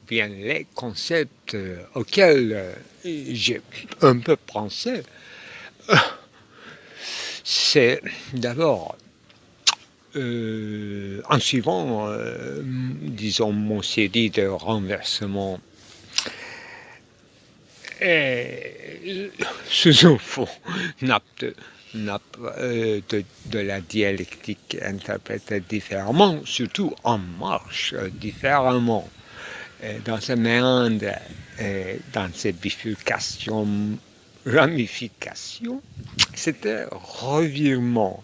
bien les concepts auxquels j'ai un peu pensé, c'est d'abord, en suivant, disons, mon série de renversements sous un fond nappe de la dialectique interprétée différemment, surtout en marche différemment, dans ces méandres, dans ces bifurcations, ramifications, c'était revirement.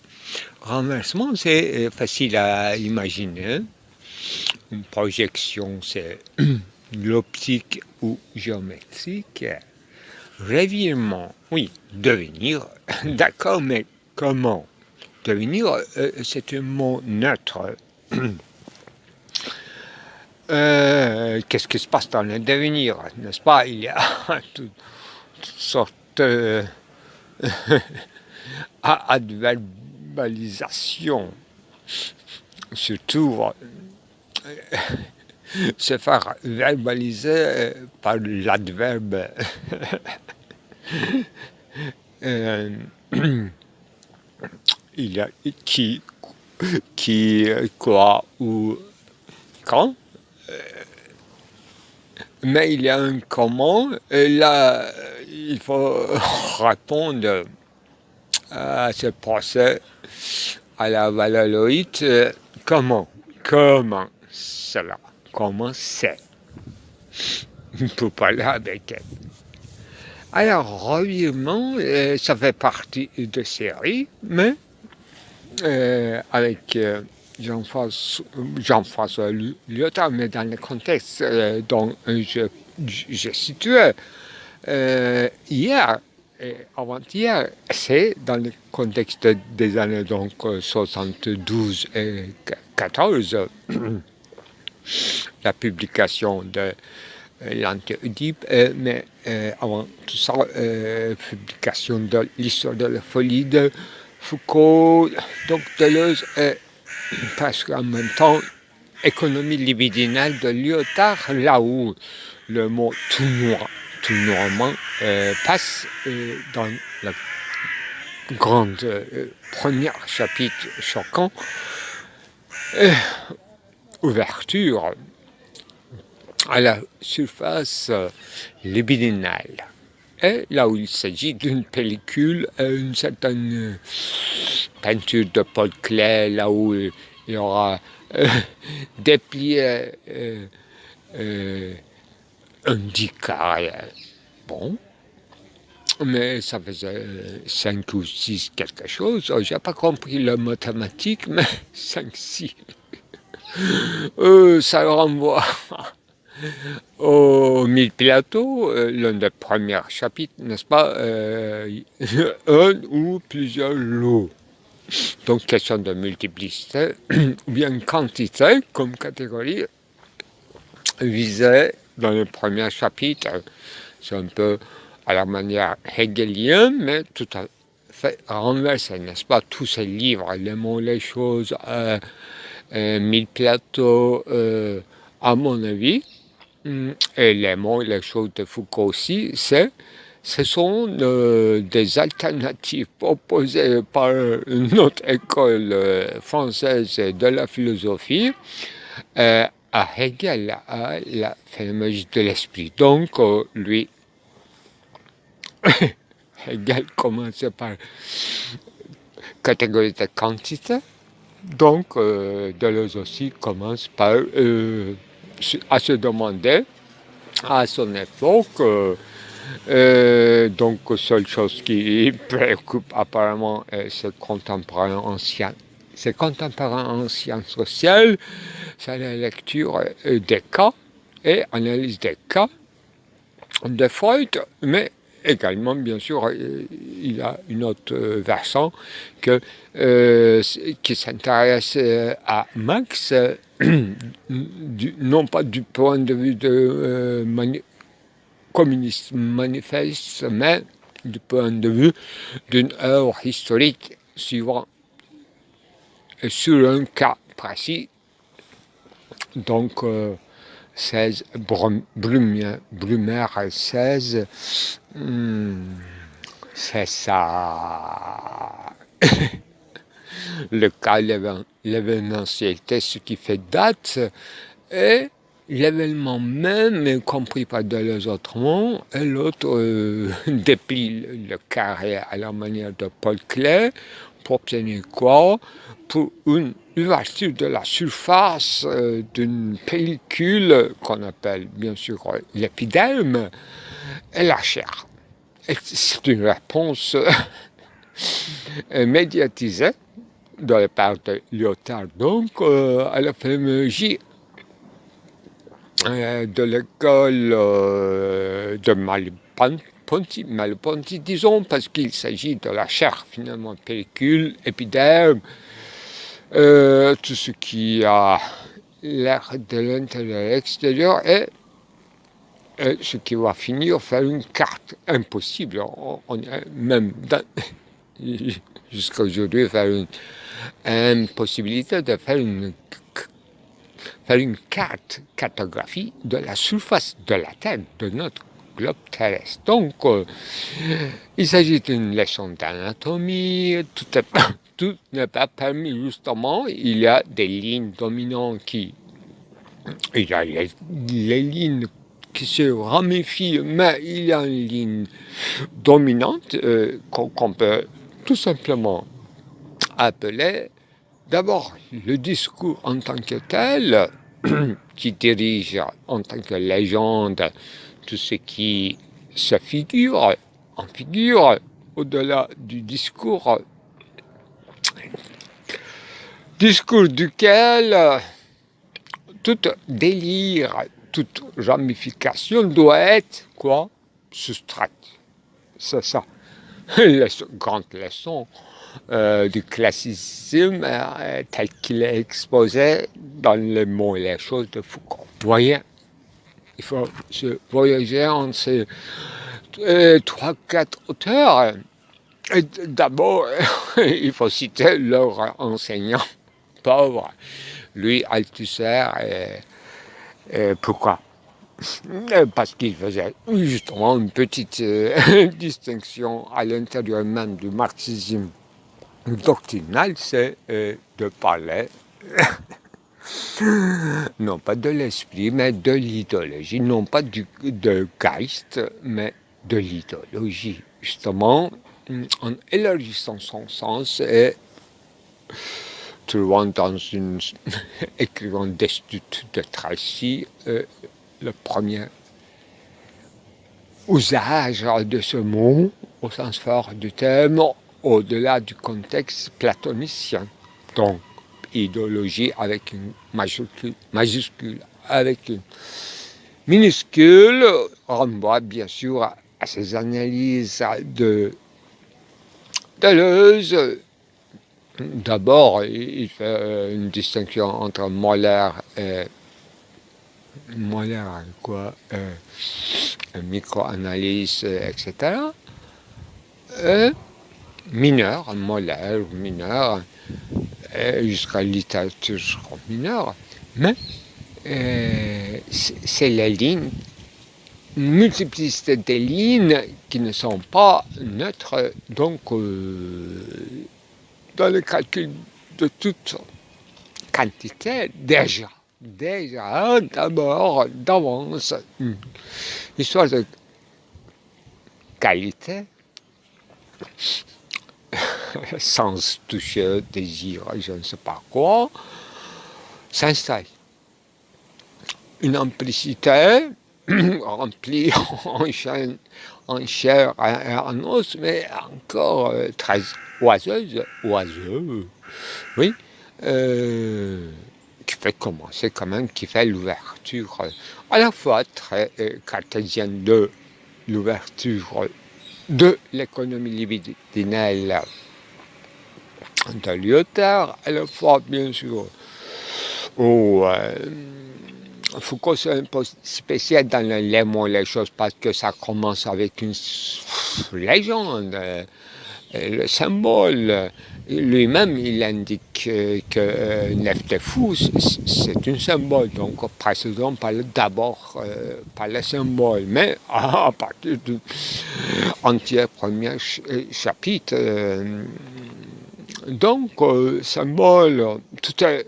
Renversement, c'est facile à imaginer. Une projection, c'est l'optique ou géométrique. Revirement, oui, devenir, d'accord, mais comment? Devenir, c'est un mot neutre. Qu'est-ce qui se passe dans le devenir, n'est-ce pas? Il y a toutes sortes d'adverbalisation, surtout se faire verbaliser par l'adverbe il y a qui, quoi ou quand, mais il y a un comment, et là il faut répondre à ce procès à la valaloïde. Comment cela, comment c'est, pour parler avec elle. Alors, revirement, ça fait partie de série, mais avec Jean-François Lyotard, mais dans le contexte dont je situais hier et avant-hier, c'est dans le contexte des années donc 72 et 14, la publication de l'Anti-Oedipe, mais avant tout ça, publication de l'histoire de la folie de Foucault, donc Deleuze, et presque en même temps, économie libidinale de Lyotard, là où le mot tout noirement passe dans le grand premier chapitre choquant, ouverture à la surface libidinale. Et là où il s'agit d'une pellicule, une certaine peinture de Paul Klee, là où il y aura déplié un 10 carré. Bon, mais ça faisait 5 ou 6 quelque chose. J'ai pas compris le mathématique, mais 5-6. Ça renvoie au Mille Plateaux, l'un des premiers chapitres, n'est-ce pas, un ou plusieurs lots. Donc, question de multiplicité, ou bien quantité comme catégorie visée dans le premier chapitre. C'est un peu à la manière hegelienne, mais tout à fait renversé, n'est-ce pas? Tous ces livres, les mots, les choses, Mille Plateaux, à mon avis, et les mots et les choses de Foucault aussi, ce sont des alternatives proposées par notre école française de la philosophie à Hegel, à la phénoménologie de l'esprit. Donc, lui, Hegel commençait par catégorie de quantité, donc Deleuze aussi commence par à se demander à son époque, donc seule chose qui préoccupe apparemment ses contemporains en sciences sociales, c'est la lecture des cas et analyse des cas de Freud, mais également, bien sûr, il y a une autre versant qui s'intéresse à Marx, non pas du point de vue de communisme manifeste, mais du point de vue d'une œuvre historique suivant sur un cas précis donc 16, Brumaire 16, c'est ça. Le cas l'événementialité, ce qui fait date, et l'événement même, compris par les autres mots, et l'autre déplie le carré à la manière de Paul Klee pour obtenir quoi? Pour une ouverture de la surface d'une pellicule qu'on appelle bien sûr l'épiderme et la chair. Et c'est une réponse médiatisée de la part de Lyotard, donc à la phénoménologie de l'école de Malponti, disons, parce qu'il s'agit de la chair, finalement, pellicule, épiderme, tout ce qui a l'air de l'intérieur et l'extérieur, et ce qui va finir faire une carte impossible. On est même jusqu'à aujourd'hui faire une impossibilité de faire une cartographie de la surface de la Terre, de notre globe terrestre. Donc, il s'agit d'une leçon d'anatomie, tout n'est pas permis justement, il y a des lignes dominantes il y a les lignes qui se ramifient, mais il y a une ligne dominante qu'on peut tout simplement appeler d'abord le discours en tant que tel, qui dirige en tant que légende tout ce qui se figure, en figure, au-delà du discours duquel tout délire, toute ramification doit être quoi? Soustraite. C'est ça. La grande leçon du classicisme tel qu'il est exposé dans les mots et les choses de Foucault. Vous voyez, il faut se voyager entre ces 3-4 auteurs. D'abord, il faut citer leur enseignant, pauvre, lui, Althusser, pourquoi? Parce qu'il faisait justement une petite distinction à l'intérieur même du marxisme doctrinal, c'est de parler non pas de l'esprit, mais de l'idéologie, non pas de Geist, mais de l'idéologie, justement, en élargissant son sens et trouvant dans une écrivant d'Estudes de Tracy le premier usage de ce mot au sens fort du terme, au-delà du contexte platonicien. Donc, idéologie avec une majuscule avec une minuscule, renvoie bien sûr à ces analyses de Deleuze. D'abord, il fait une distinction entre molaire et micro-analyse, etc. Et mineur, molaire, mineur, jusqu'à littérature mineure, mais c'est les lignes, une multiplicité des lignes qui ne sont pas neutres, donc dans le calcul de toute quantité, déjà d'abord, d'avance, l'histoire de qualité, sans toucher, désir, je ne sais pas quoi, s'installe. Une amplicité remplie en chair et en os, mais encore très oiseuse, oui, qui fait commencer quand même, qui fait l'ouverture à la fois très cartésienne de l'ouverture de l'économie libidinelle de Lyotard, à la fois bien sûr Foucault c'est un peu spécial dans les mots, les choses, parce que ça commence avec une légende le symbole. Lui-même, il indique que Neftefou, c'est un symbole. Donc, précédemment, on parle d'abord par le symbole. Mais à partir du entier premier chapitre, donc, symbole, tout est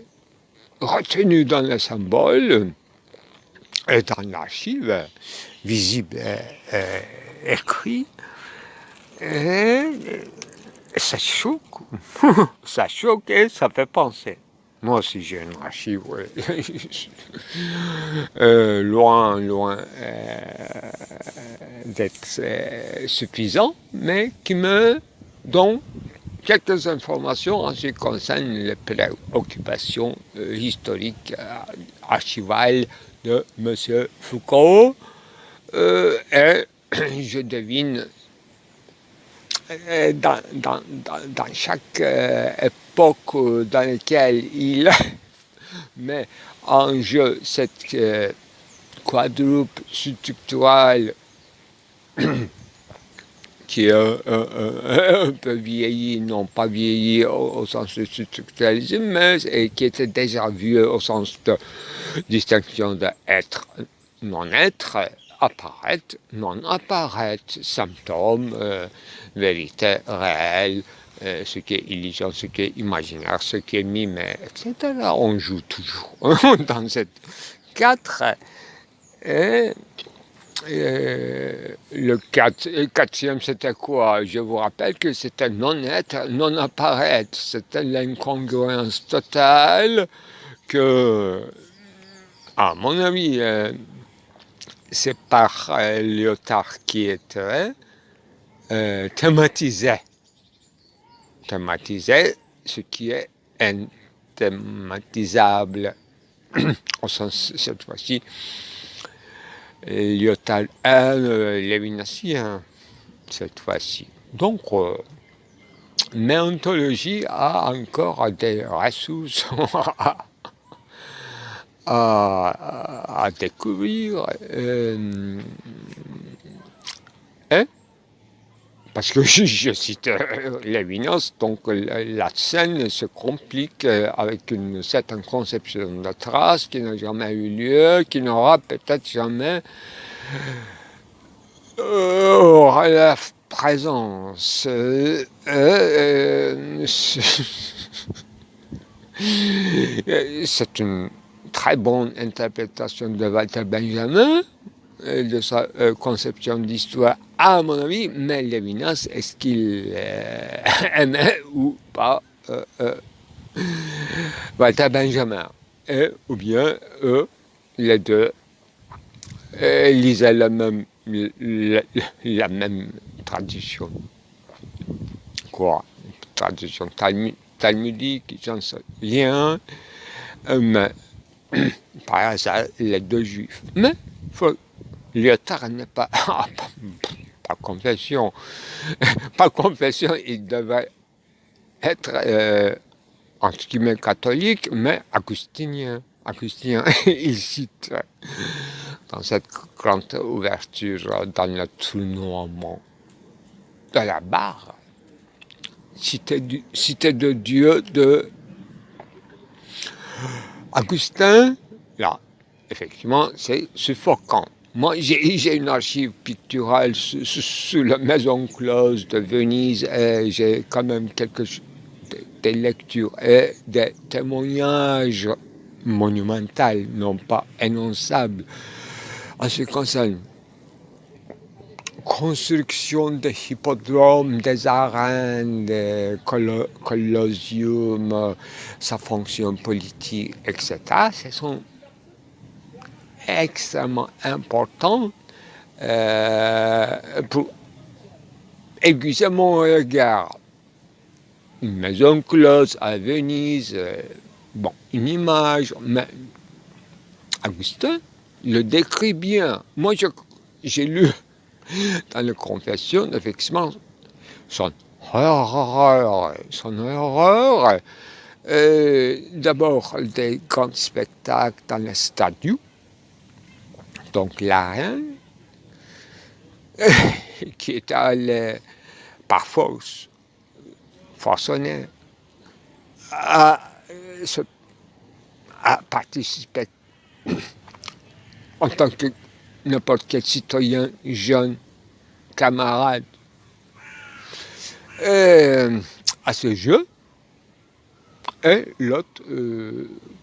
retenu dans le symbole et dans l'archive, visible et écrit. Et ça choque, ça choque et ça fait penser. Moi aussi j'ai une archive, loin d'être suffisant, mais qui me donne quelques informations en ce qui concerne les préoccupations historiques, archivales de M. Foucault. Et je devine dans chaque époque dans laquelle il met en jeu cette quadruple structurale qui est un peu vieilli, non pas vieilli au sens de structuralisme, mais qui était déjà vu au sens de distinction de être, non-être, apparaître, non-apparaître, symptômes, vérité réelle, ce qui est illusion, ce qui est imaginaire, ce qui est mimé, etc. On joue toujours dans cette 4. Et le quatrième, c'était quoi? Je vous rappelle que c'était non-être, non-apparaître. C'était l'incongruence totale que, à mon avis, c'est par Lyotard qui était thématisé ce qui est inthématisable, au sens, cette fois-ci, Lyotard lévinassien, cette fois-ci. Donc, méontologie a encore des ressources à découvrir. Parce que je cite Lévinas, donc la scène se complique avec une certaine conception de trace qui n'a jamais eu lieu, qui n'aura peut-être jamais la présence. C'est une très bonne interprétation de Walter Benjamin, de sa conception d'histoire, à mon avis, mais Lévinas, est-ce qu'il aimait ou pas Walter Benjamin, ou bien eux, les deux, lisaient la même tradition, quoi, tradition talmudique, j'en sais rien, mais par hasard, les deux juifs. Mais Lyotard n'est pas, par confession, il devait être, entre guillemets, catholique, mais augustinien. Il cite dans cette grande ouverture, dans le tournoiement de la barre, cité de Dieu de Augustin, là, effectivement, c'est suffocant. Moi, j'ai une archive picturale sous la maison close de Venise et j'ai quand même des lectures et des témoignages monumentaux, non pas énonçables, en ce qui concerne construction des hippodromes, des arènes, des colosseums, sa fonction politique, etc. Ce sont extrêmement importants pour aiguiser mon regard. Une maison close à Venise, bon, une image, mais Augustin le décrit bien. Moi, j'ai lu dans les Confessions, effectivement, son horreur, d'abord des grands spectacles dans les stadiums, donc l'arène, qui est allé par force façonné à, à participer en tant que n'importe quel citoyen, jeune, camarade, à ce jeu. Et l'autre,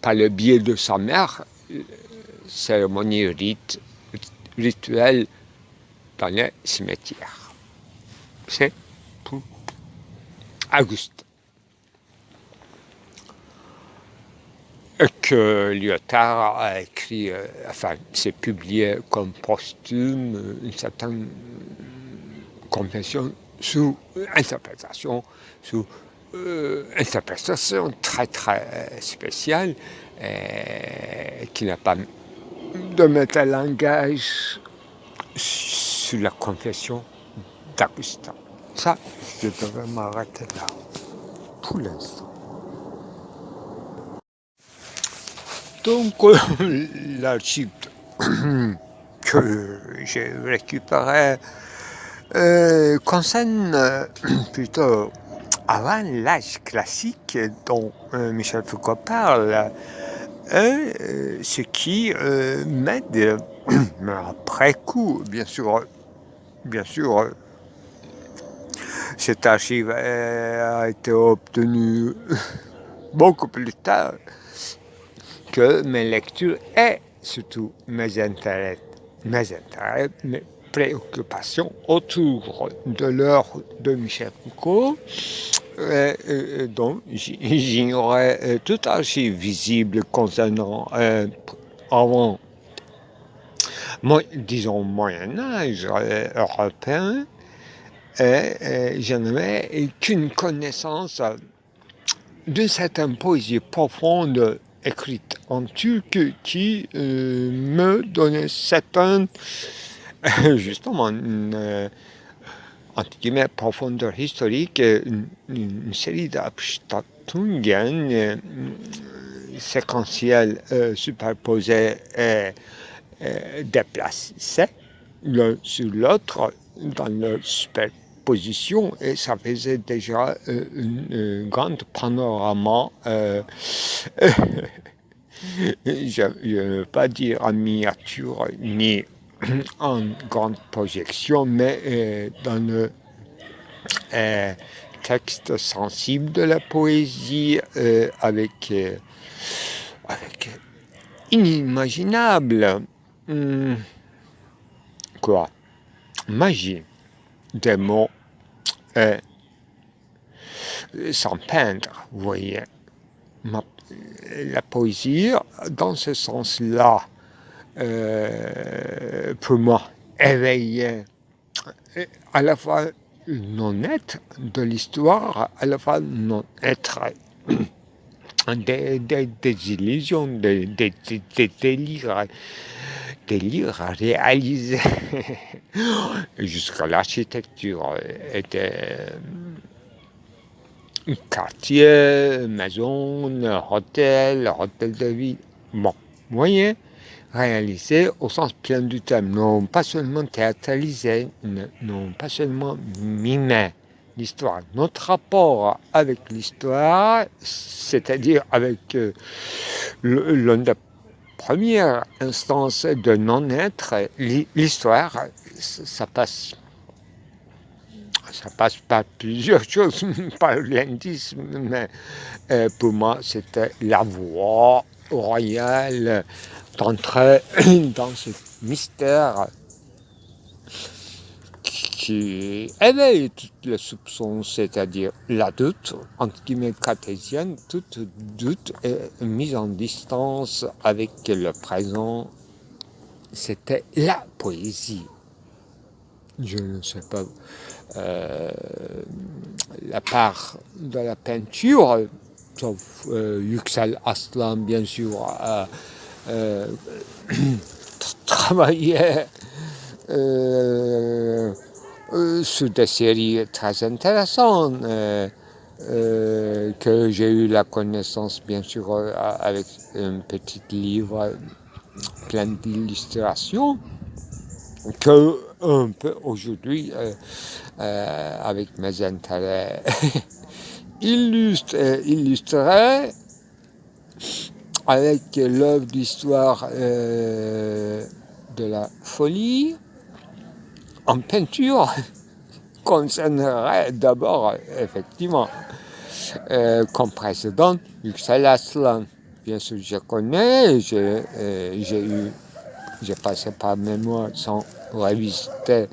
par le biais de sa mère, cérémonie rituelle dans les cimetières. C'est pour Auguste. Que Lyotard a écrit, enfin, c'est publié comme posthume, une certaine confession sous interprétation, interprétation très très spéciale, qui n'a pas de mettre un langage sur la confession d'Augustin. Ça, je devrais m'arrêter là, pour l'instant. Donc, l'archive que j'ai récupérée concerne plutôt avant l'âge classique dont Michel Foucault parle, ce qui m'aide, mais après coup, bien sûr, cette archive a été obtenue beaucoup plus tard que mes lectures et surtout mes intérêts, mes préoccupations autour de l'œuvre de Michel Foucault, dont j'ignorais toute archive visible concernant avant, disons, Moyen-Âge européen, et je n'avais qu'une connaissance d'une certaine poésie profonde écrite en turc qui me donnait certaines, justement, entre guillemets, profondeur historique, une série d'Abstattungen séquentielles superposées et déplacées l'un sur l'autre dans leur superposition, et ça faisait déjà une grande panorama. Je ne veux pas dire en miniature ni en grande projection, mais dans le texte sensible de la poésie, avec inimaginable magie des mots sans peindre, vous voyez. La poésie, dans ce sens-là, pour moi, éveillait à la fois le non-être de l'histoire, à la fois le non-être des illusions, des délires réalisés jusqu'à l'architecture était quartier, maison, hôtel de ville. Bon, vous voyez, réalisé au sens plein du terme, non pas seulement théâtralisé, non pas seulement mimé l'histoire. Notre rapport avec l'histoire, c'est-à-dire avec l'une des premières instances de non-être, l'histoire, ça passe par plusieurs choses, par l'indice, mais pour moi, c'était la voie royale d'entrer dans ce mystère qui éveille tous les soupçons, c'est-à-dire la doute, entre guillemets cartésienne, toute doute est mise en distance avec le présent. C'était la poésie. Je ne sais pas, la part de la peinture, sauf Yüksel Aslan, bien sûr, travaillait sur des séries très intéressantes, que j'ai eu la connaissance, bien sûr, avec un petit livre plein d'illustrations, que un peu aujourd'hui, avec mes intérêts illustrer avec l'œuvre d'histoire de la folie en peinture concernerait d'abord effectivement comme précédent Yüksel Aslan. Bien sûr, je connais, j'ai passé par mémoire sans revisiter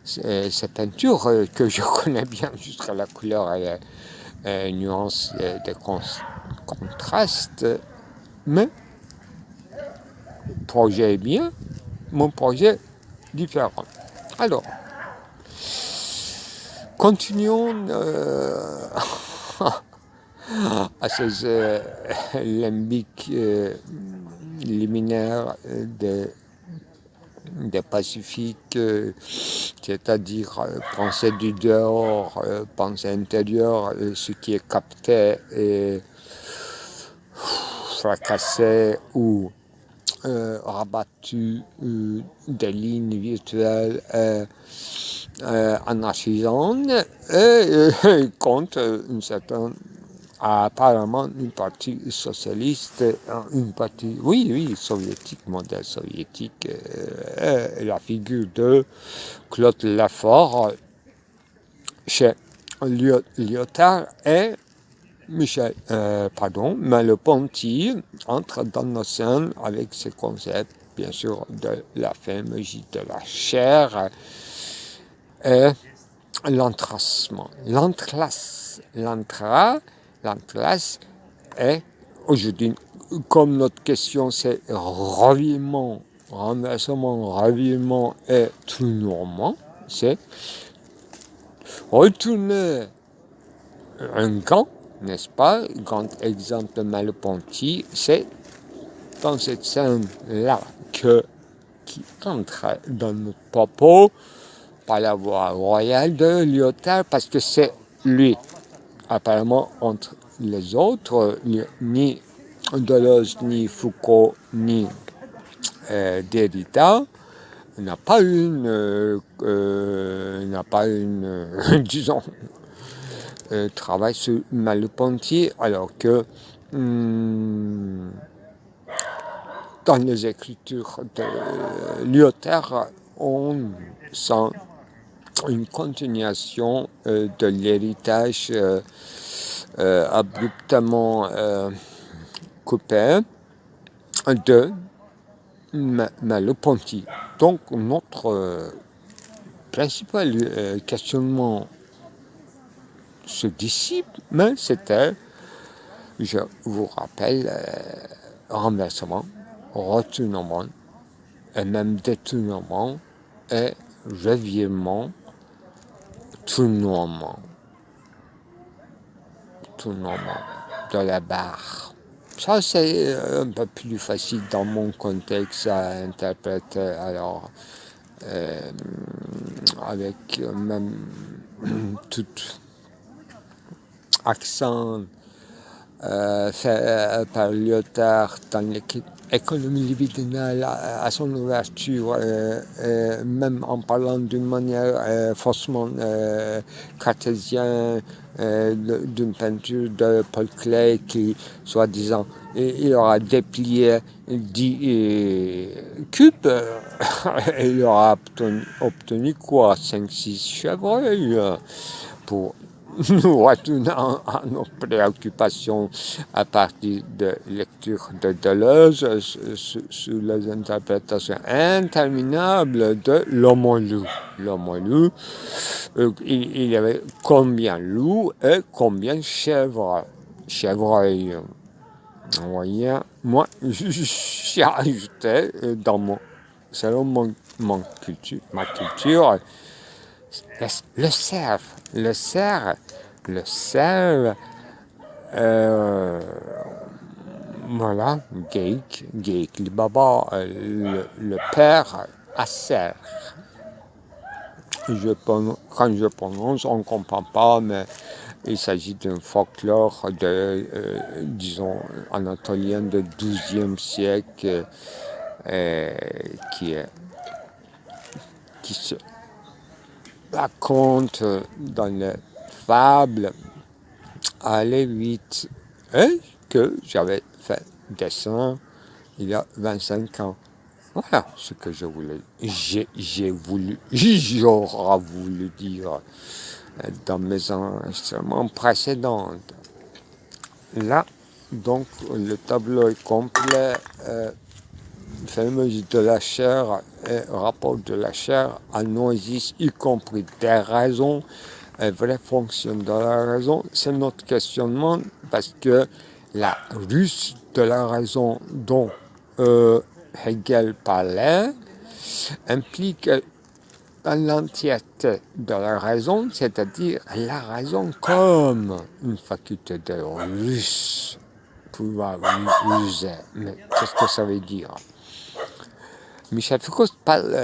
ces peintures que je connais bien jusqu'à la couleur et nuances de contraste, mais projet est bien, mon projet différent. Alors, continuons à ces limbiques liminaires des Pacifiques, c'est-à-dire pensée du dehors, pensée intérieure, ce qui est capté et fracassé ou rabattu des lignes virtuelles anarchisantes et contre une certaine apparemment une partie socialiste, une partie, oui, soviétique, modèle soviétique, la figure de Claude Lafort chez Lyotard et Merleau-Ponty entre dans nos scènes avec ce concept, bien sûr, de la fémologie de la chair et l'entracement. L'entrace est aujourd'hui, comme notre question c'est revirement, renversement, revirement et tournement, c'est retourner un gant, n'est-ce pas? Grand exemple de Merleau-Ponty, c'est dans cette scène-là qui entre dans notre propos par la voie royale de Lyotard, parce que c'est lui. Apparemment, entre les autres, ni Deleuze, ni Foucault, ni Derrida n'a pas une disons, travail sur Merleau-Ponty, alors que dans les écritures de Lyotard, on sent une continuation de l'héritage abruptement coupé de Merleau-Ponty. Donc notre principal questionnement se dissipe, mais c'était, je vous rappelle, renversement, retournement, et même détournement et revirement, tournoiement de la barre. Ça, c'est un peu plus facile dans mon contexte à interpréter, alors, avec même tout accent fait par Lyotard dans l'économie libidinale à son ouverture, même en parlant d'une manière faussement cartésienne, d'une peinture de Paul Klee qui, soi-disant, il aura déplié 10 cubes, il aura obtenu quoi, 5-6 chevreuils pour nous retournons à nos préoccupations à partir de lecture de Deleuze sur les interprétations interminables de l'homme-loup. L'homme-loup, il y avait combien loups et combien chevreuils. Vous voyez, moi, j'ai ajouté selon ma culture, le cerf, voilà, Geik Libaba, le père Acer. Quand je prononce, on ne comprend pas, mais il s'agit d'un folklore disons, anatolien du XIIe siècle qui se raconte dans les fables aller vite. Et que j'avais fait dessin il y a 25 ans. Voilà ce que je voulais. J'aurais voulu dire dans mes enregistrements précédents. Là, donc, le tableau est complet. Phénomène de la chair et rapport de la chair à noisisse, y compris des raisons, vraie fonction de la raison. C'est notre questionnement parce que la ruse de la raison dont Hegel parlait implique l'entièreté de la raison, c'est-à-dire la raison comme une faculté de ruse, pouvoir ruser. Mais qu'est-ce que ça veut dire? Michel Foucault parle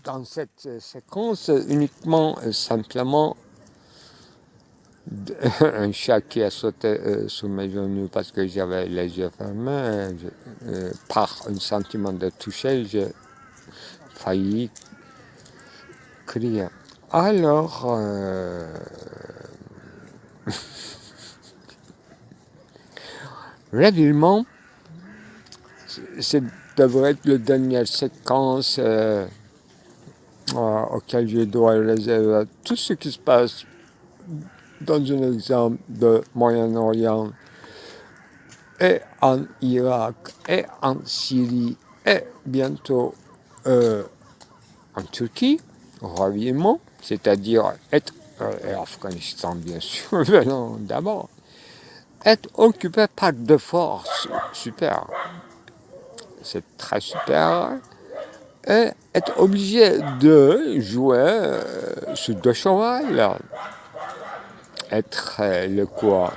dans cette séquence uniquement, simplement, un chat qui a sauté sous mes genoux parce que j'avais les yeux fermés. Par un sentiment de toucher, j'ai failli crier. Alors, réellement, c'est devrait être la dernière séquence auquel je dois réserver tout ce qui se passe dans un exemple de Moyen-Orient et en Irak et en Syrie et bientôt en Turquie, revirement, c'est-à-dire être, et Afghanistan bien sûr, d'abord, être occupé par deux forces super. C'est très super. Et être obligé de jouer sur deux chevals. Être le quoi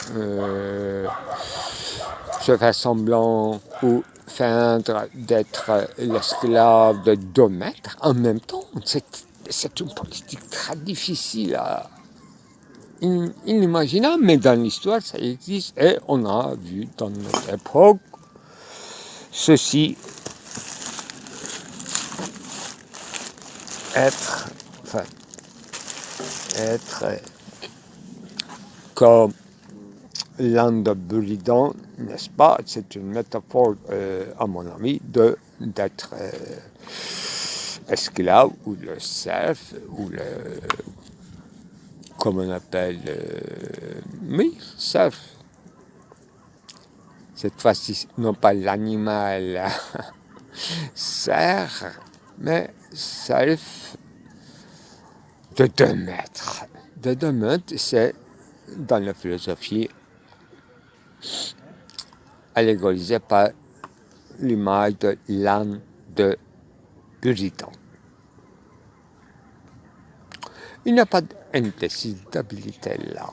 se faire semblant ou feindre d'être l'esclave de 2 maîtres en même temps. C'est une politique très difficile, inimaginable, mais dans l'histoire ça existe et on a vu dans notre époque ceci être comme l'Inde bridant, n'est-ce pas? C'est une métaphore, à mon avis, d'être esclave ou le serf ou le, comme on appelle, oui, serf. Cette fois-ci, non pas l'animal serf, mais serf de 2 mètres. De 2 mètres, c'est dans la philosophie allégorisée par l'image de l'âne de Puritan. Il n'y a pas d'indécidabilité là.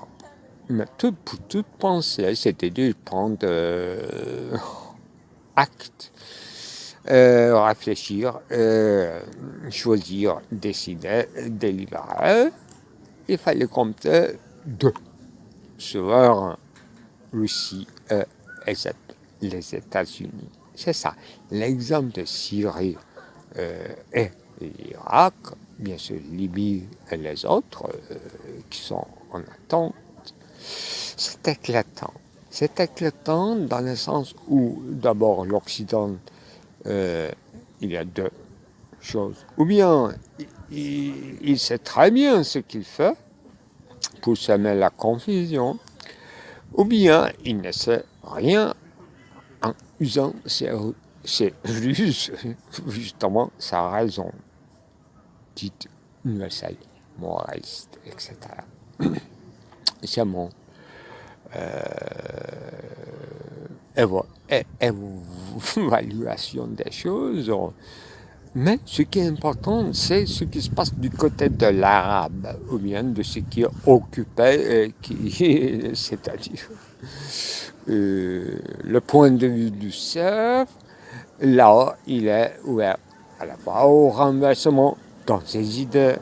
Mais pour toute pensée, c'est-à-dire prendre acte, réfléchir, choisir, décider, délibérer, il fallait compter 2 sur Russie et les États-Unis. C'est ça. L'exemple de Syrie et l'Irak, bien sûr Libye et les autres qui sont en attente, c'est éclatant. C'est éclatant dans le sens où, d'abord, l'Occident, il y a 2 choses. Ou bien, il sait très bien ce qu'il fait pour semer la confusion, ou bien il ne sait rien en usant ses ruses, justement sa raison, dite universelle, moraliste, etc. C'est mon évaluation des choses. Mais ce qui est important, c'est ce qui se passe du côté de l'arabe, ou bien de ce qui est occupé, c'est-à-dire le point de vue du serf. Là, il est ouvert à la fois au renversement dans ses idées,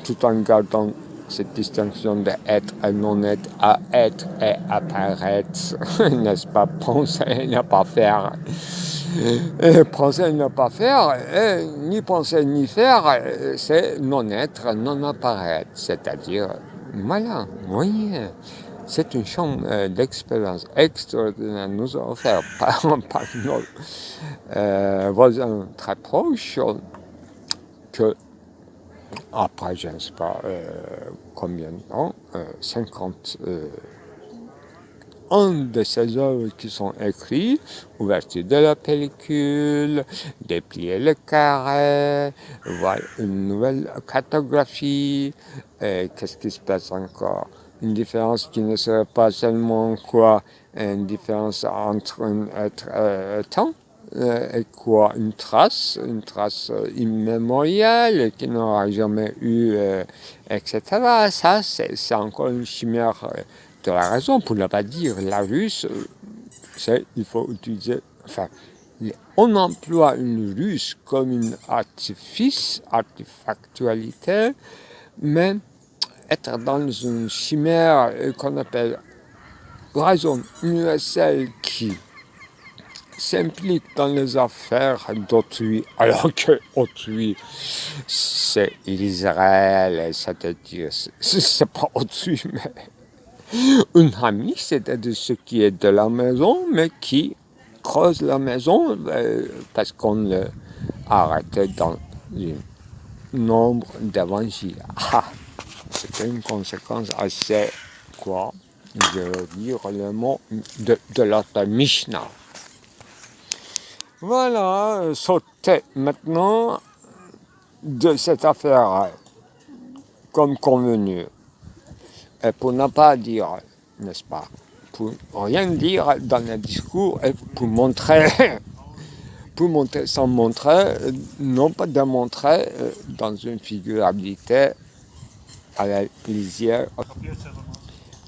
tout en gardant cette distinction de être et non-être, à être et apparaître, n'est-ce pas? Penser et ne pas faire. Penser et ne pas faire, ni penser ni faire, c'est non-être, non-apparaître, c'est-à-dire Voilà, vous voyez, c'est une chambre d'expérience extraordinaire nous a offert par nos voisins très proches que, après je ne sais pas combien de temps, 50 un de ces œuvres qui sont écrites, ouverture de la pellicule, déplier le carré, voir une nouvelle cartographie, et qu'est-ce qui se passe encore? Une différence qui ne serait pas seulement quoi, une différence entre un temps et quoi, une trace immémoriale qui n'aura jamais eu, etc. Ça, c'est encore une chimère de la raison, pour ne pas dire la russe, il faut utiliser, enfin, on emploie une ruse comme une artefactualité, mais être dans une chimère qu'on appelle raison universelle qui s'implique dans les affaires d'autrui, alors que autrui, c'est l'Israël, c'est-à-dire, c'est pas autrui, mais un ami, c'est-à-dire ce qui est de la maison, mais qui creuse la maison parce qu'on l'a arrêté dans le nombre d'évangiles. Ah, c'est une conséquence assez, quoi, je veux dire le mot de l'autre Mishnah. Voilà, sauter maintenant de cette affaire comme convenu. Et pour ne pas dire, n'est-ce pas, pour rien dire dans le discours, et pour montrer, sans montrer, non pas démontrer dans une figurabilité à la lisière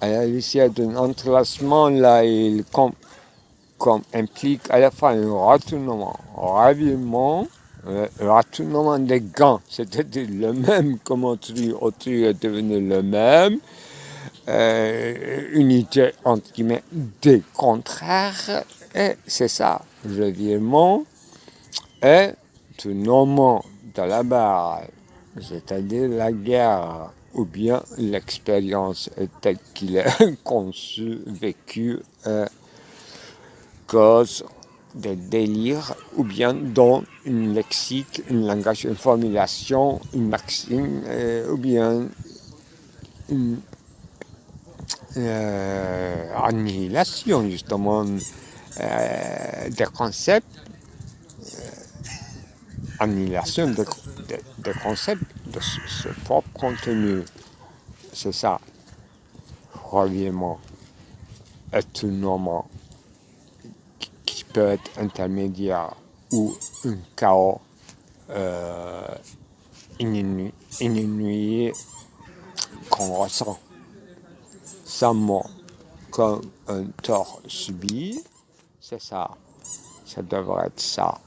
d'un entrelacement, là, il implique à la fois un retournement, ravinement, retournement des gants, c'est-à-dire le même comme autrui est devenu le même, unité entre guillemets des contraires, et c'est ça, le revirement est tournement de la barre, c'est-à-dire la guerre, ou bien l'expérience telle qu'il est conçu, vécu, cause des délires, ou bien dans une lexique, un langage, une formulation, une maxime, ou bien une annihilation justement des concepts, annihilation des concepts de ce propre contenu. C'est ça, revirement, étonnement, qui peut être intermédiaire ou un chaos inouï qu'on ressent sans mot comme un tort subi, c'est ça, ça devrait être ça.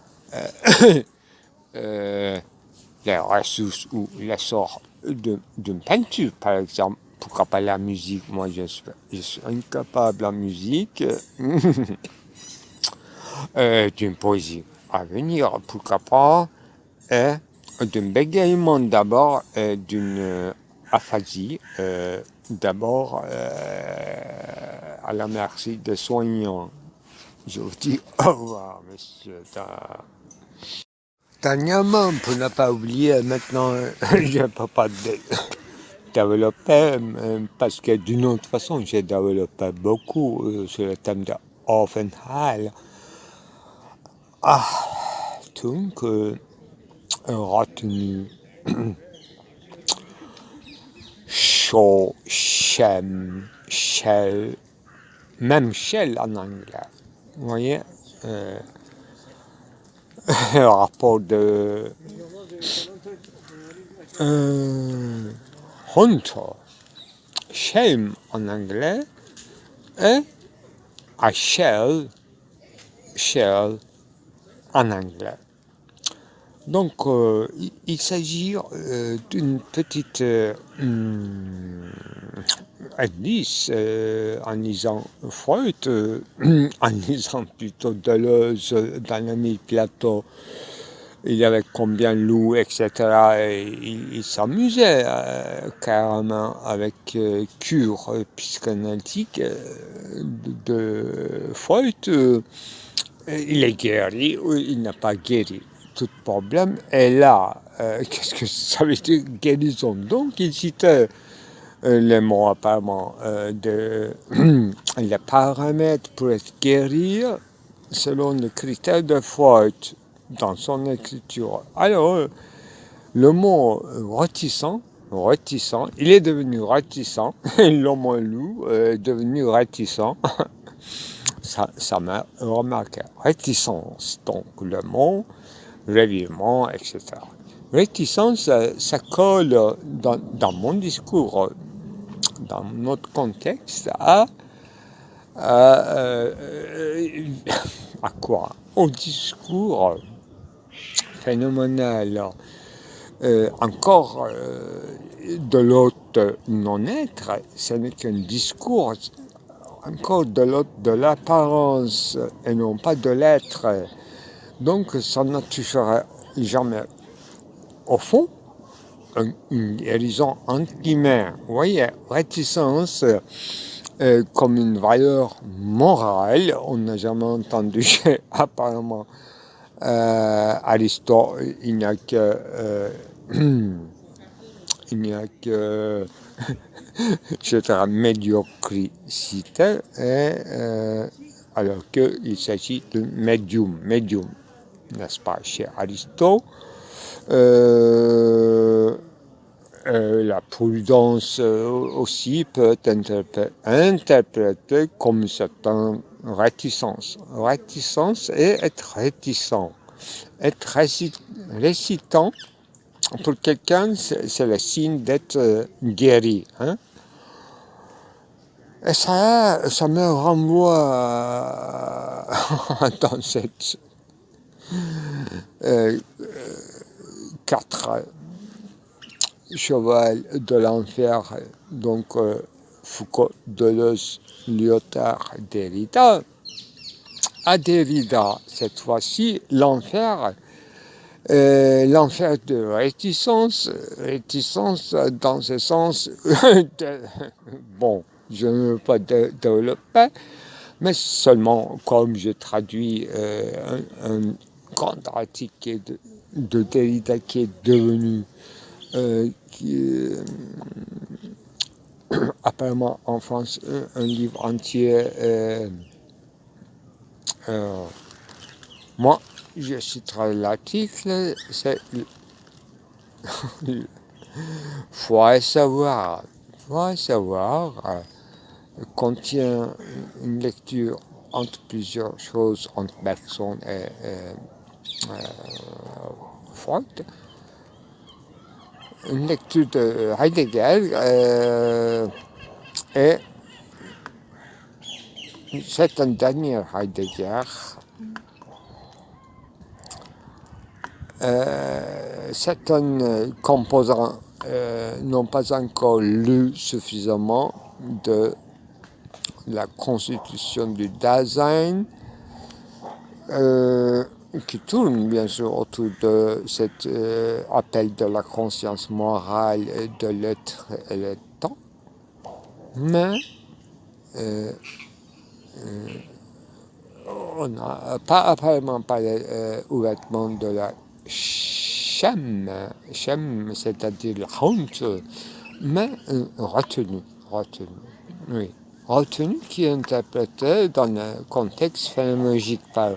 Les ressources ou l'essor d'une peinture, par exemple, pourquoi pas la musique, moi je suis incapable en musique, d'une poésie à venir, pourquoi pas, et d'un bégaiement d'abord, d'une aphasie, d'abord à la merci des soignants. Je vous dis au revoir, monsieur. Dernièrement, pour ne pas oublier, maintenant, je ne peux pas développer, parce que d'une autre façon, j'ai développé beaucoup sur le thème de Offenheim. Donc, retenu, chaud, shell, même shell en anglais. Vous voyez, le rapport de hunter, shame en anglais, et a shell en anglais. Donc, il s'agit d'une petite indice en lisant Freud, en lisant plutôt Deleuze, Dynamique, Platon, il avait combien de loups, etc. Et il s'amusait carrément avec cure psychanalytique de Freud. Il est guéri ou il n'a pas guéri. Tout problème est là. Qu'est-ce que ça veut dire guérison? Donc il citait les mots apparemment les paramètres pour être guéri selon les critères de Freud dans son écriture. Alors, le mot réticent, il est devenu réticent, l'homme loup est devenu réticent, ça m'a remarqué. Réticence, donc le mot, revirement, etc. Réticence, ça colle dans mon discours, dans notre contexte, à quoi? Au discours phénoménal, encore de l'autre non-être, ce n'est qu'un discours, encore de l'autre de l'apparence et non pas de l'être. Donc ça ne touchera jamais au fond une guérison entre guillemets. Vous voyez, réticence comme une valeur morale, on n'a jamais entendu apparemment Aristote, il n'y a que je dirais médiocrité, alors qu'il s'agit de médium, n'est-ce pas, chez Aristote. La prudence aussi peut être interprétée comme une certaine réticence. Réticence et être réticent. Être récitant, pour quelqu'un, c'est le signe d'être guéri. Hein? Et ça me renvoie dans cette 4 cheval de l'enfer, donc Foucault, Deleuze, Lyotard, Derrida. À Derrida, cette fois-ci, l'enfer de réticence dans ce sens, bon, je ne veux pas développer, mais seulement comme je traduis un grand article de Derrida qui est devenu apparemment en France un livre entier. Moi, je citerai l'article, c'est faut savoir contient une lecture entre plusieurs choses, entre Bergson et Freud. Une lecture de Heidegger et c'est un dernier Heidegger. Certains composants n'ont pas encore lu suffisamment de la constitution du Dasein, qui tourne bien sûr autour de cet appel de la conscience morale de l'être et le temps, mais on n'a apparemment pas ouvertement de la Shem, c'est-à-dire la honte, mais retenue, oui. Retenue qui est interprétée dans le contexte phénoménologique par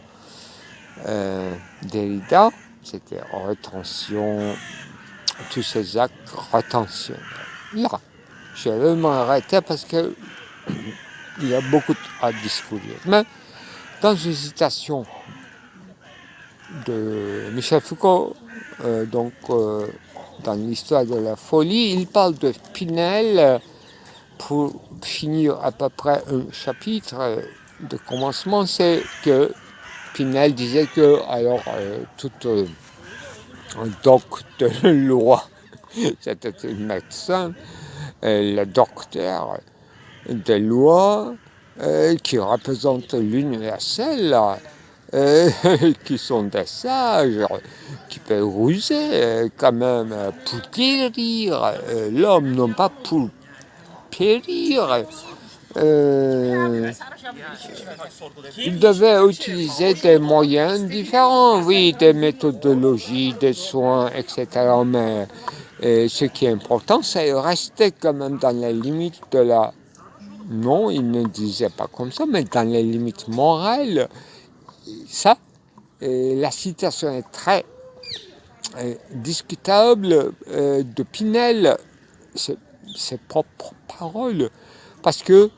Derrida, c'était rétention, tous ces actes retentionnels. Là, je vais vraiment arrêter parce que il y a beaucoup à discuter. Mais dans une citation de Michel Foucault, dans l'histoire de la folie, il parle de Pinel pour finir à peu près un chapitre de commencement, c'est que Pinel disait que alors toute docteur de loi, c'était un médecin, le docteur des lois qui représente l'universel, qui sont des sages, qui peuvent ruser quand même pour guérir l'homme, non pas pour périr. Il devait utiliser des moyens différents, oui, des méthodologies, des soins, etc. Mais ce qui est important, c'est rester quand même dans les limites de la... Non, il ne disait pas comme ça, mais dans les limites morales. Ça, la citation est très discutable de Pinel, ses propres paroles, parce que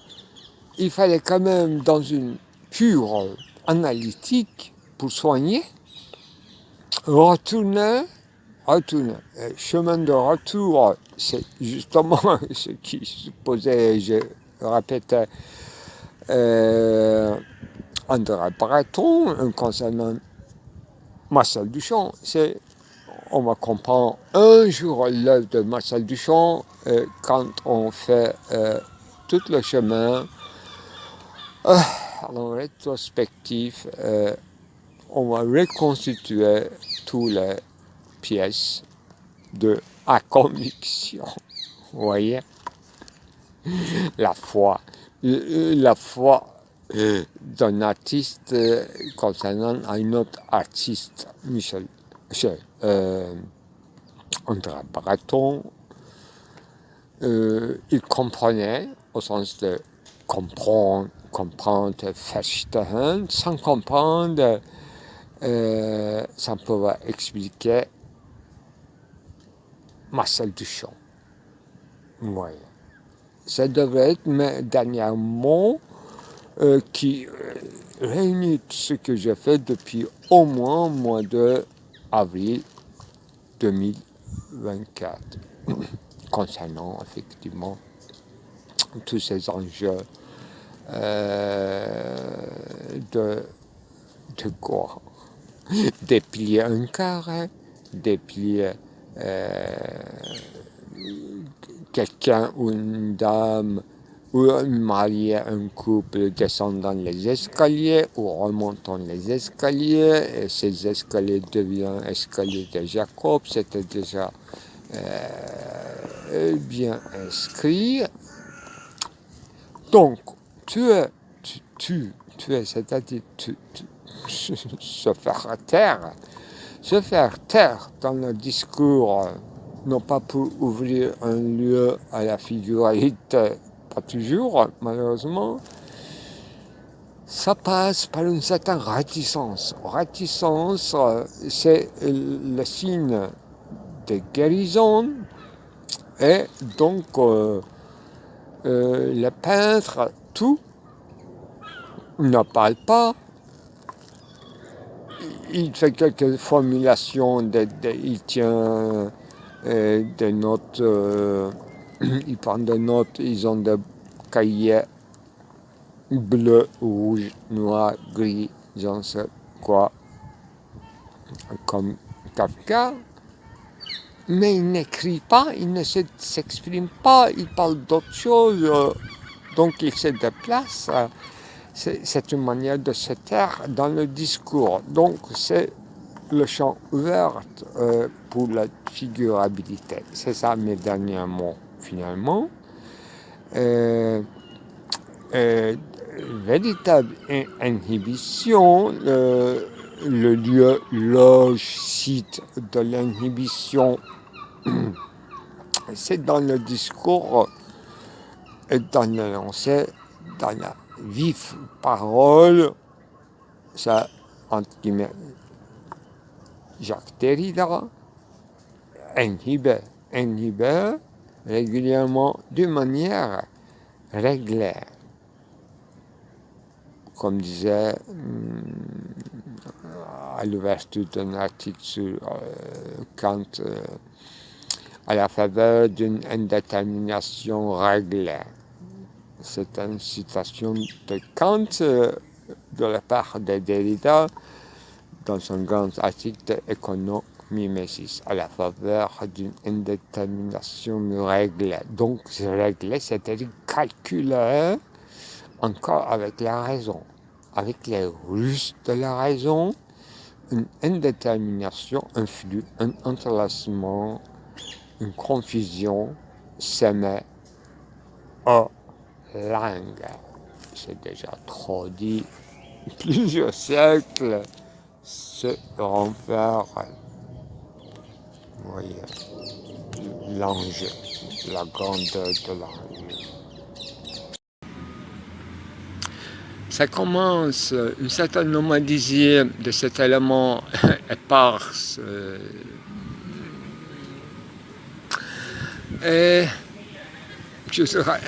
il fallait quand même, dans une cure analytique pour soigner, retourner. Chemin de retour, c'est justement ce qui se posait, je répétais, André Breton concernant Marcel Duchamp. On va comprendre un jour l'œuvre de Marcel Duchamp quand on fait tout le chemin en rétrospectif. On va reconstituer toutes les pièces de à conviction. Vous voyez, la foi d'un artiste concernant un autre artiste, André Breton. Il comprenait au sens de comprendre, verstehen, sans comprendre, ça pouvait expliquer Marcel Duchamp. Ouais. Ça devrait être mes derniers mots qui réunissent ce que j'ai fait depuis au moins le mois d'avril 2024, concernant effectivement tous ces enjeux de quoi déplier un carré, déplier quelqu'un ou une dame ou un marié, un couple descendant les escaliers ou remontant les escaliers, et ces escaliers deviennent escaliers de Jacob, c'était déjà bien inscrit. Donc, tu es, c'est-à-dire se faire taire dans le discours, non pas pour ouvrir un lieu à la figuralité, pas toujours, malheureusement, ça passe par une certaine réticence. Réticence, c'est le signe de guérison, et donc le peintre, tout, ne parle pas. Il fait quelques formulations, il tient des notes, il prend des notes, ils ont des cahiers bleu, rouge, noir, gris, je ne sais quoi, comme Kafka, mais il n'écrit pas, il ne s'exprime pas, il parle d'autre chose, donc il se déplace. C'est une manière de se taire dans le discours. Donc c'est le champ ouvert pour la figurabilité. C'est ça mes derniers mots finalement. Véritable inhibition, le lieu, loge, site de l'inhibition, c'est dans le discours et dans l'énoncé, dans la vive parole, ça, entre guillemets, Jacques Derrida, inhibe régulièrement d'une manière réglée. Comme disait à l'ouverture d'un article sur Kant, à la faveur d'une indétermination réglée. C'est une citation de Kant de la part de Derrida dans son grand article d'Économie-Mimesis, à la faveur d'une indétermination réglée. Donc réglée, c'est-à-dire calculée encore avec la raison. avec les ruses de la raison, une indétermination, un flux, un entrelacement, une confusion semée aux langues. C'est déjà trop dit, plusieurs siècles se renferment. Vous voyez l'enjeu, la grandeur de l'enjeu. Ça commence une certaine nomadisie de cet élément éparse. Et je serai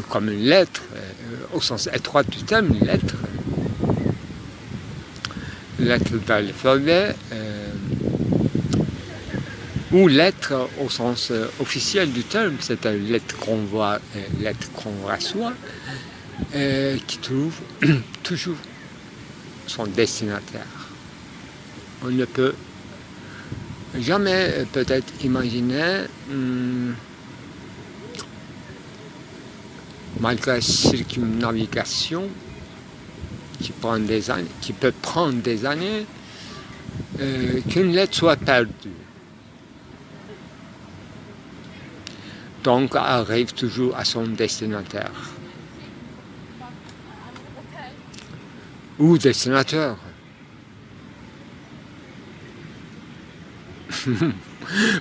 comme une lettre, au sens étroit du terme, une lettre d'alphabet, ou lettre au sens officiel du terme, c'est une lettre qu'on voit, lettre qu'on reçoit, qui trouve toujours son destinataire. On ne peut jamais peut-être imaginer, malgré la circumnavigation qui peut prendre des années, qu'une lettre soit perdue. Donc arrive toujours à son destinataire. Ou destinateur.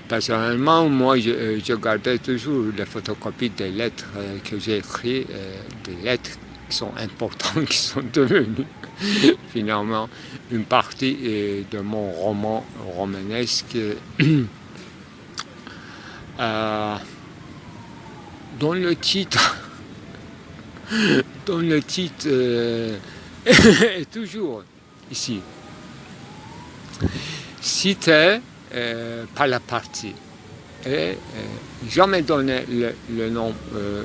Personnellement, moi, je gardais toujours les photocopies des lettres que j'ai écrites, des lettres qui sont importantes, qui sont devenues finalement une partie de mon roman romanesque dont le titre est toujours ici cité par la partie et jamais donné le nom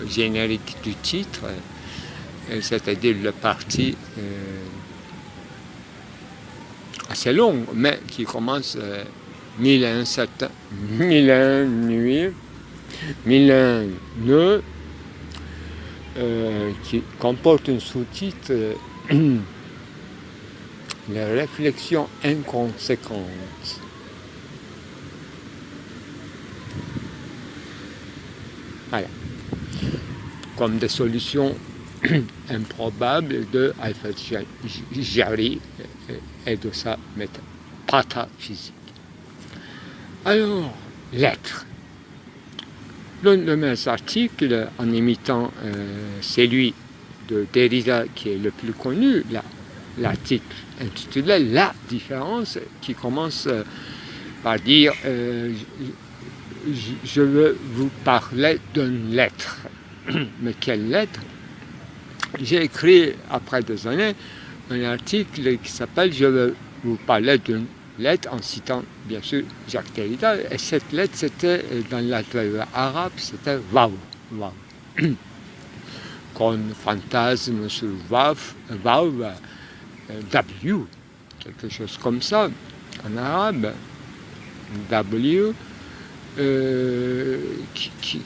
générique du titre, c'est-à-dire le parti assez long, mais qui commence mille et un nuits, mille et un nœuds, qui comporte un sous-titre les réflexions inconséquentes. Voilà. Comme des solutions improbables de Alfred Jarry et de sa pataphysique. Alors, l'être. L'un de mes articles, en imitant celui de Derrida qui est le plus connu, l'article intitulé La différence, qui commence par dire je veux vous parler d'une lettre. Mais quelle lettre? J'ai écrit, après des années, un article qui s'appelle Je veux vous parler d'une lettre, en citant bien sûr Jacques Derrida, et cette lettre c'était dans l'alphabet arabe, c'était Waw. Qu'on fantasme sur Waw, W, quelque chose comme ça, en arabe, W,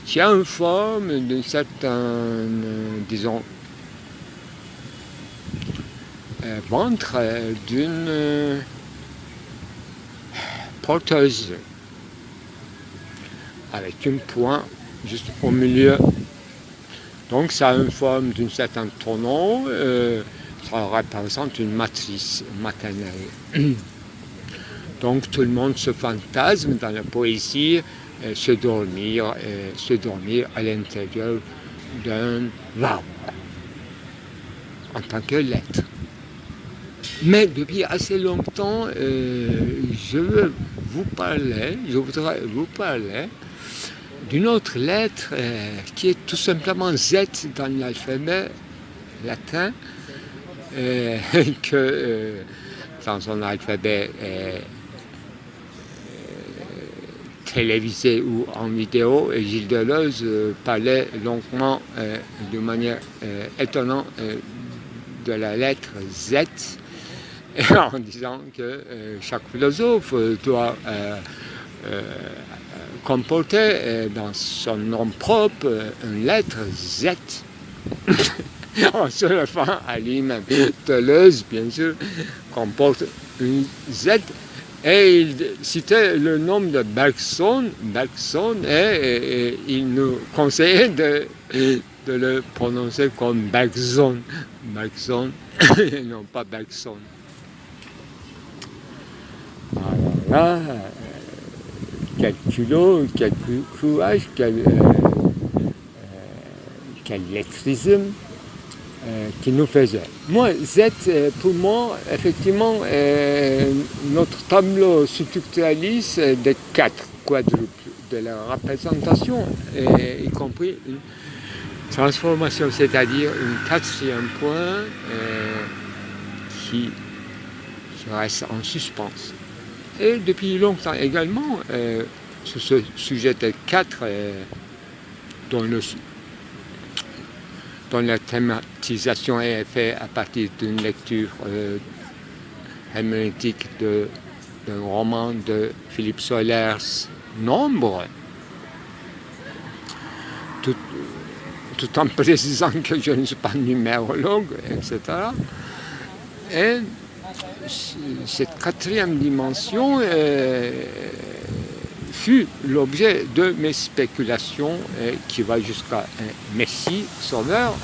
qui a une forme d'une certaine, disons, ventre d'une porteuse, avec une pointe juste au milieu. Donc ça a une forme d'une certaine tournant, ça représente une matrice maternelle. Donc tout le monde se fantasme dans la poésie, se dormir à l'intérieur d'un Waw, en tant que lettre. Mais depuis assez longtemps, je voudrais vous parler d'une autre lettre qui est tout simplement Z dans l'alphabet latin, que dans son alphabet télévisé ou en vidéo, Gilles Deleuze parlait longuement, de manière étonnante, de la lettre Z, en disant que chaque philosophe doit comporter dans son nom propre une lettre Z. en se référant à lui-même. Deleuze, bien sûr, comporte une Z, et il citait le nom de Bergson, et il nous conseillait de le prononcer comme Bergson, et non pas Bergson. Voilà, quel culot, quel courage, quel lettrisme qu'il nous faisait. Moi, Z, pour moi, effectivement, notre tableau structuraliste des 4 quadruples de la représentation, y compris une transformation, c'est-à-dire un 4e point qui reste en suspens. Et depuis longtemps également, sur ce sujet des 4, dont la thématisation est faite à partir d'une lecture herméneutique d'un roman de Philippe Sollers, Nombre, tout en précisant que je ne suis pas numérologue, etc. Et cette 4e dimension fut l'objet de mes spéculations qui va jusqu'à un Messie sauveur.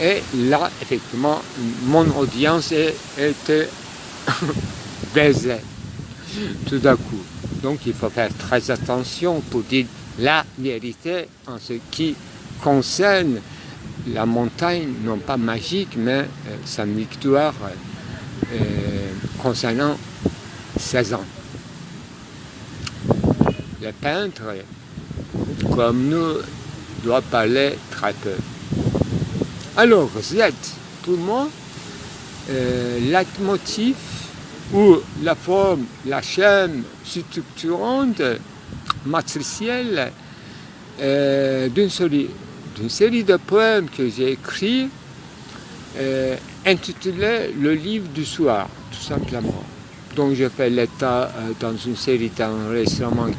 Et là, effectivement, mon audience était baisée tout d'un coup. Donc il faut faire très attention pour dire la vérité en ce qui concerne la montagne, non pas magique, mais sa victoire concernant 16 ans. Les peintres, comme nous, doivent parler très peu. Alors, Z, pour moi, leitmotiv ou la forme, la chaîne structurante, matricielle d'une série de poèmes que j'ai écrits, intitulé Le livre du soir, tout simplement. Donc je fais l'état dans une série d'enregistrements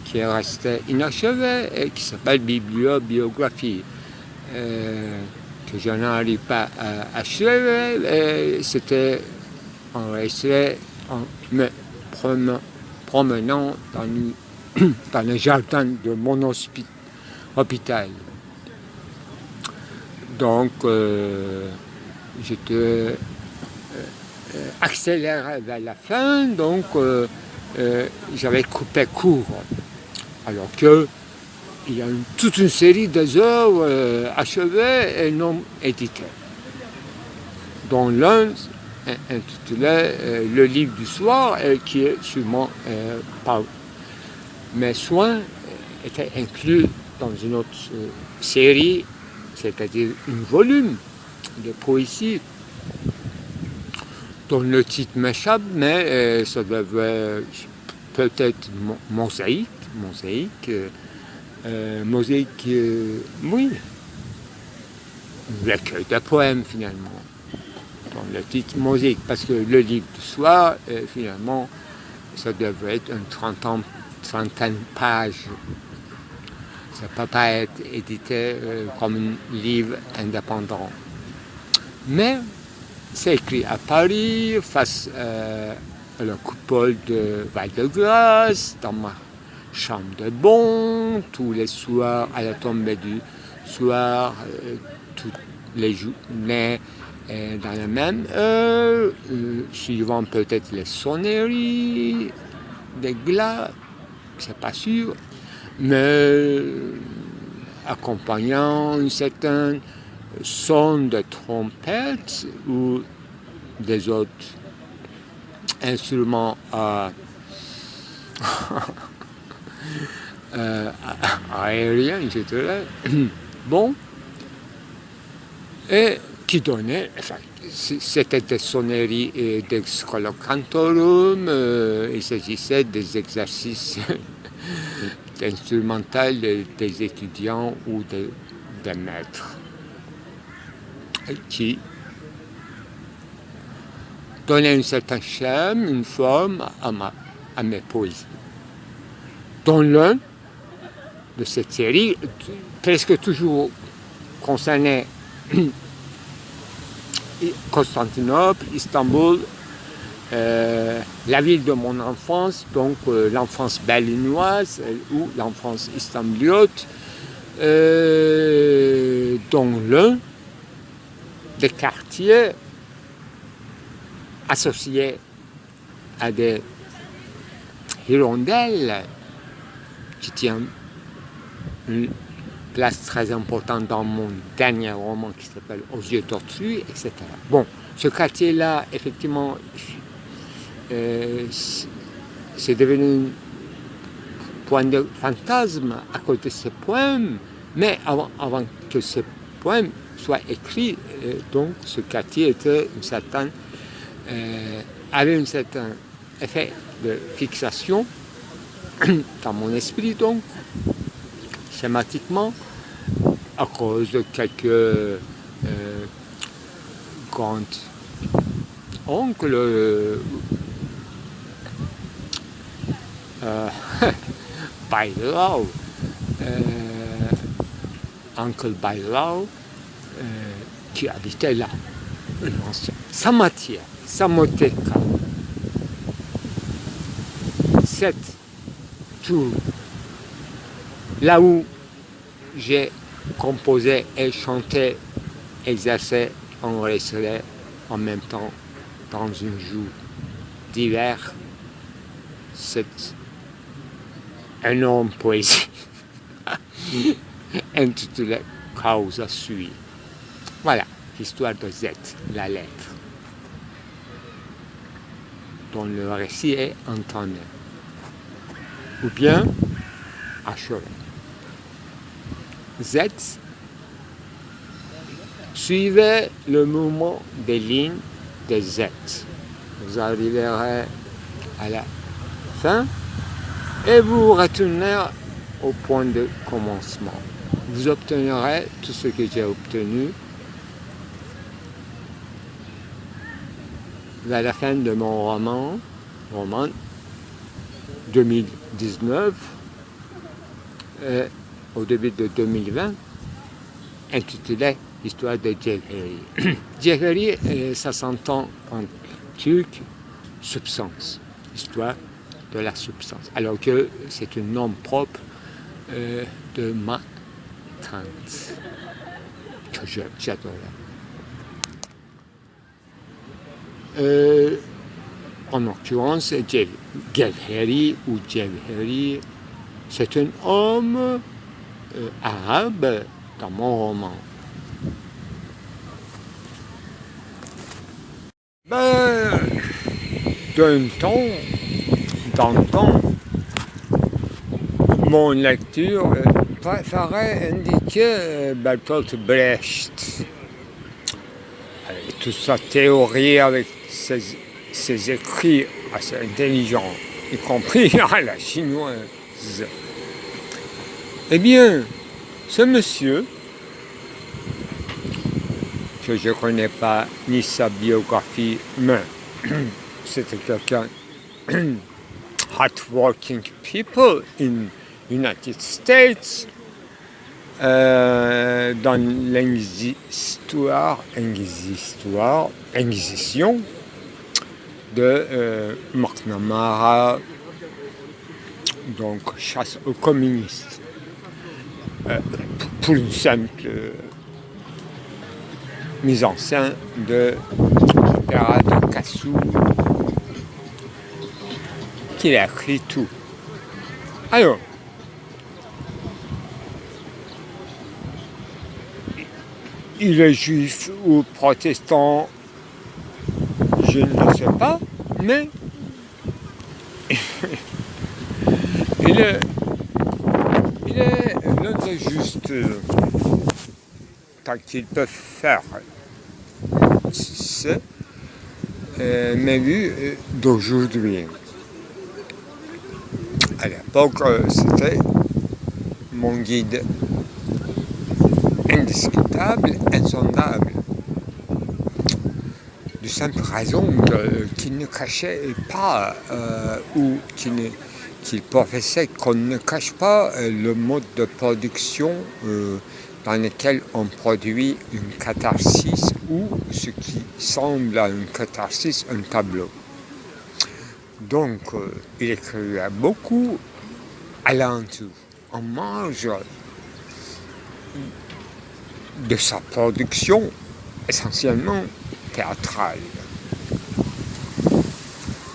qui est restée inachevée et qui s'appelle Biblio-biographie, que je n'arrive pas à achever. C'était enregistré en me promenant dans le jardin de mon hôpital. Donc, j'étais accéléré vers la fin, donc j'avais coupé court. Alors qu'il y a toute une série d'œuvres achevées et non éditées, dont l'un intitulé Le livre du soir, qui est sûrement par mes soins, était inclus dans une autre série, c'est-à-dire un volume de poésie dont le titre m'échappe, mais ça devait peut-être mosaïque, oui, un recueil de poèmes finalement, dont le titre mosaïque, parce que le livre du soir, finalement, ça devait être une trentaine de pages. Ça ne peut pas être édité comme un livre indépendant. Mais c'est écrit à Paris, face à la coupole de Val-de-Grâce, dans ma chambre de bonne, tous les soirs, à la tombée du soir, toutes les journées dans la même heure, suivant peut-être les sonneries des glas, c'est pas sûr, mais accompagnant une certaine son de trompette ou des autres instruments aériens, je dirais, bon, et qui donnait, enfin, c'était des sonneries et des Schola Cantorum, il s'agissait des exercices instrumentaux des étudiants ou des maîtres, qui donnait une certaine charme, une forme à mes poésies. Dont l'un de cette série, presque toujours concerné Constantinople, Istanbul, la ville de mon enfance, donc l'enfance berlinoise ou l'enfance istanbuliote, dont l'un des quartiers associés à des hirondelles qui tient une place très importante dans mon dernier roman qui s'appelle Aux yeux tortues, etc. Bon, ce quartier-là, effectivement, c'est devenu un point de fantasme à cause de ces poèmes, mais avant que ces poèmes soient écrits, donc ce quartier était avait un certain effet de fixation dans mon esprit, donc, schématiquement, à cause de quelques grands oncles, Bailau, Uncle Bailau, qui habitait là, l'ancien Samatia, Samoteka, cette tour, là où j'ai composé et chanté, exercé, enregistré en même temps dans une jour d'hiver, cette énorme poésie intitulée Causa Sui. Voilà l'histoire de Z, la lettre, dont le récit est entendu, ou bien achevé. Z suivez le mouvement des lignes de Z. Vous arriverez à la fin et vous retournerez au point de commencement. Vous obtiendrez tout ce que j'ai obtenu vers la fin de mon roman 2019, et au début de 2020, intitulé L'histoire de Cevheri. Cevheri, ça s'entend en turc, substance, histoire de la substance, alors que c'est un nom propre de ma tante, que j'adorais. En l'occurrence, Cevheri ou Cevheri, c'est un homme arabe dans mon roman. Dans le temps, mon lecture préférait indiquer Bertolt Brecht. Toute sa théorie avec ses écrits assez intelligents, y compris à la chinoise. Eh bien, ce monsieur, que je ne connais pas ni sa biographie, mais c'était quelqu'un hardworking people in United States, dans l'inquisition de McNamara, donc chasse aux communistes, pour une simple mise en scène de l'opéra de Cassou, qu'il a écrit tout. Alors, il est juif ou protestant, je ne sais pas, mais il est l'un des justes tant qu'ils peuvent faire ce mes vues d'aujourd'hui. À l'époque, c'était mon guide indiscutable, insondable. De simple raison qu'il ne cachait pas ou qu'il professait qu'on ne cache pas le mode de production dans lequel on produit une catharsis ou ce qui semble à une catharsis, un tableau. Donc, il écrivait beaucoup alentour. On mange de sa production essentiellement théâtrale.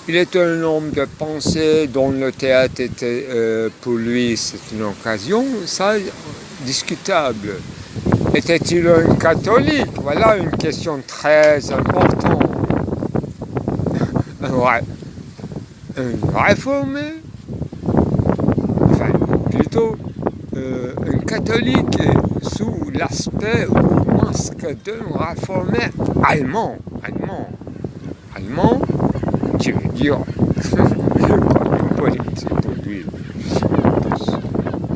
Il était un homme de pensée dont le théâtre était pour lui, c'est une occasion, ça, discutable. Était-il un catholique? Voilà une question très importante. Ouais. Un réformé? Enfin, plutôt un catholique sous l'aspect ou masque d'un réformé allemand. Allemand, qui veut dire politique pour lui,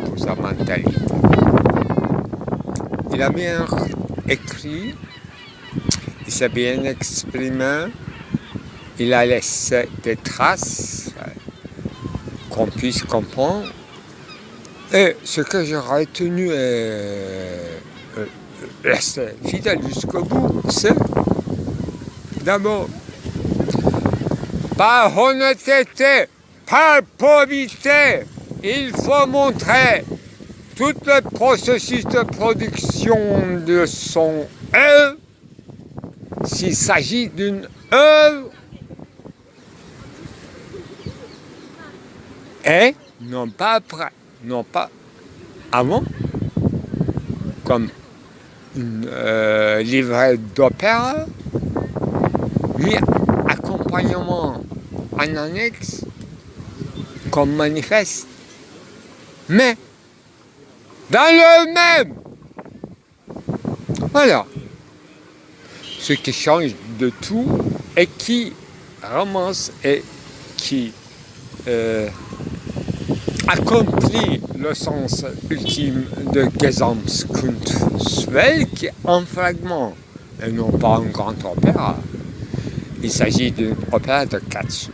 pour sa mentalité. Il a bien écrit, il s'est bien exprimé, il a laissé des traces qu'on puisse comprendre. Et ce que j'ai retenu et resté fidèle jusqu'au bout, c'est d'abord, par honnêteté, par probité, il faut montrer tout le processus de production de son œuvre, s'il s'agit d'une œuvre, et non pas après, non pas avant, comme une livret d'opéra, mais accompagnement en annexe, comme manifeste, mais dans le même. Voilà. Ce qui change de tout et qui ramasse et qui accomplit le sens ultime de Gesamtkunstwerk qui est un fragment et non pas un grand opéra. Il s'agit d'un opéra de 4 sous.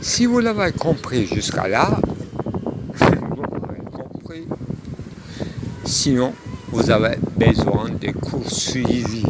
Si vous l'avez compris jusqu'à là, vous l'avez compris. Sinon, vous avez besoin de cours suivis.